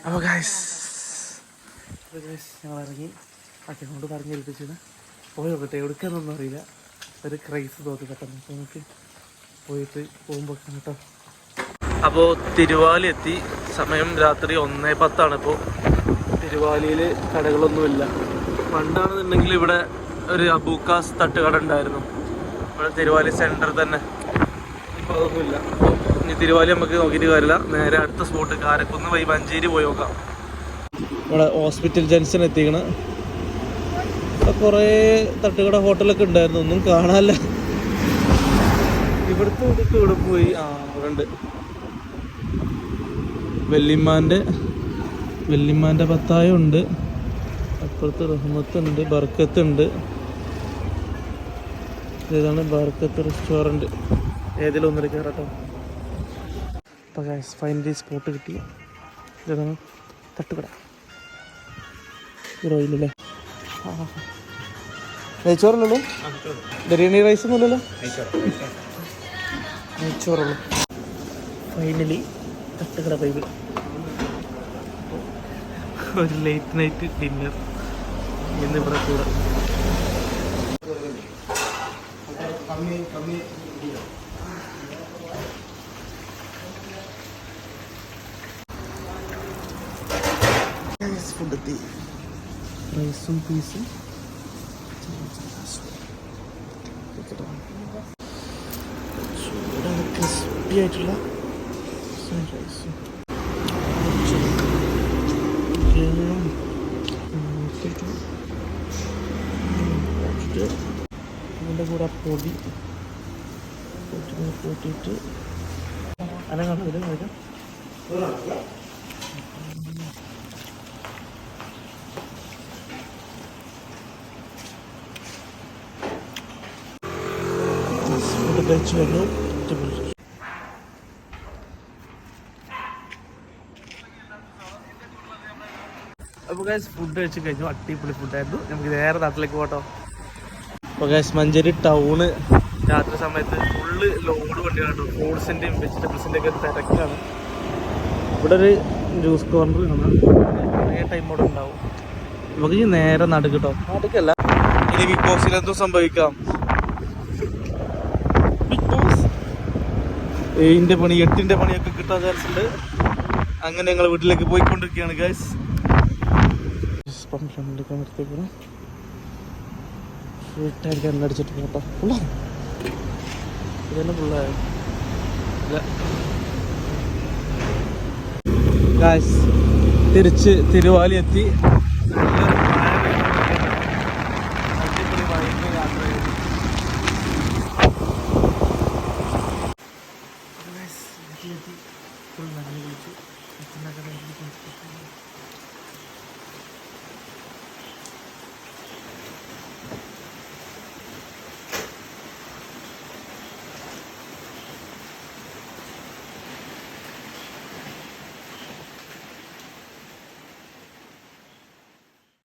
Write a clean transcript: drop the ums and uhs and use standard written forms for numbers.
അപ്പോൾ ഗൈസ് ഞങ്ങൾ ഇറങ്ങി അച്ഛനോട് പറഞ്ഞ് ഏൽപ്പിച്ചത് പോയി നോക്കട്ടെ എവിടേക്കാന്നൊന്നും അറിയില്ല. ഒരു ക്രൈസ് തോന്നി പെട്ടെന്ന്. അപ്പോൾ നമുക്ക് പോയിട്ട് പോകുമ്പോൾ കേട്ടോ. അപ്പോൾ തിരുവാലി എത്തി. സമയം രാത്രി 1:10 ഇപ്പോൾ. തിരുവാലിയിൽ കടകളൊന്നുമില്ല. പണ്ടാണെന്നുണ്ടെങ്കിൽ ഇവിടെ ഒരു അബൂക്കാസ് തട്ടുകട ഉണ്ടായിരുന്നു, ഇവിടെ തിരുവാലി സെൻറ്റർ തന്നെ. ഇപ്പോൾ അതൊന്നുമില്ല. അപ്പോൾ ഇനി തിരുവാലി നമുക്ക് നോക്കിയിട്ട് കാര്യമില്ല. നേരെ അടുത്ത സ്പോട്ട് കാരക്കുന്ന് വഴി മഞ്ചേരി പോയി നോക്കാം. ഇവിടെ ഹോസ്പിറ്റൽ ജംഗ്ഷൻ എത്തിക്കണം. ഇവിടെ കുറേ തട്ടുകട ഹോട്ടലൊക്കെ ഉണ്ടായിരുന്നു, ഒന്നും കാണാനില്ല. ഇവിടുത്തെ ഇതൊക്കെ ഇവിടെ പോയി. ഇവിടെ ഉണ്ട് വെല്ലിമ്മാൻ്റെ പത്തായം ഉണ്ട്. അപ്പുറത്ത് റഹ്മത്തുണ്ട്, ബർക്കത്തുണ്ട്. ഇതാണ് ബർക്കത്ത് റെസ്റ്റോറൻറ്റ്. ഏതെങ്കിലും ഒന്നിൽ കയറട്ടോ. അപ്പോൾ ഗൈസ് ഫൈനലി സ്പോട്ട് കിട്ടി. ഇതാണ് തട്ടുകട. ഹീറോയിലല്ലേ? നെയ്ച്ചോറല്ലോ? ബിരിയാണി റൈസൊന്നും ഇല്ലല്ലോ? നെയ്ച്ചോറുള്ളൂ. ഫൈനലി തട്ടുകട ബൈബിൾ. ഒരു ലേറ്റ് നൈറ്റ് ഡിന്നർ എന്നിവിടെ കൂടെ. ഫുഡ് എത്തി. റൈസും പീസും ചൂടാണ്, ക്രിസ്പി ആയിട്ടുള്ള റൈസും അതിൻ്റെ കൂടെ പൊടി കൂട്ടിയിട്ട് അനങ്ങാണ് ഇത് കഴിക്കാം. കഴിച്ചു വന്നു. അപ്പോൾ ഗൈസ് ഫുഡ് കഴിച്ച് കഴിഞ്ഞു. അടിപൊളി ഫുഡായിരുന്നു. നമുക്ക് നേരെ നാട്ടിലേക്ക് പോകട്ടോ. അപ്പോൾ ഗൈസ് മഞ്ചേരി ടൗണ് രാത്രി സമയത്ത് ഫുള്ള് ലോഡ് വണ്ടിയാണ്. ഫ്രൂട്ട്സിൻ്റെയും വെജിറ്റബിൾസിൻ്റെ ഒക്കെ തിരക്കാണ്. ഇവിടെ ഒരു ജ്യൂസ് കോർണർ കാണാം. കുറേ ടൈമോടെ ഉണ്ടാവും. നമുക്ക് ഈ നേരെ നടുക്കട്ടോ. നടുക്കല്ല, ഇനി ബിഗ് ബോസിൽ എന്തോ സംഭവിക്കാം. ബിഗ് ബോസ് 7ൻ്റെ പണി 8ൻ്റെ പണിയൊക്കെ കിട്ടാൻ ചാൻസ് ഉണ്ട്. അങ്ങനെ ഞങ്ങൾ വീട്ടിലേക്ക് പോയിക്കൊണ്ടിരിക്കുകയാണ് ഗൈസ്. നിർത്തിക്കണം. ഫുൾ ടാങ്ക് എണ്ണ അടിച്ചിട്ട് പോട്ടോ. ഇതന്നെ ഫുള്ളായ ഗൈസ്. തിരിച്ച് തിരുവാലി എത്തി.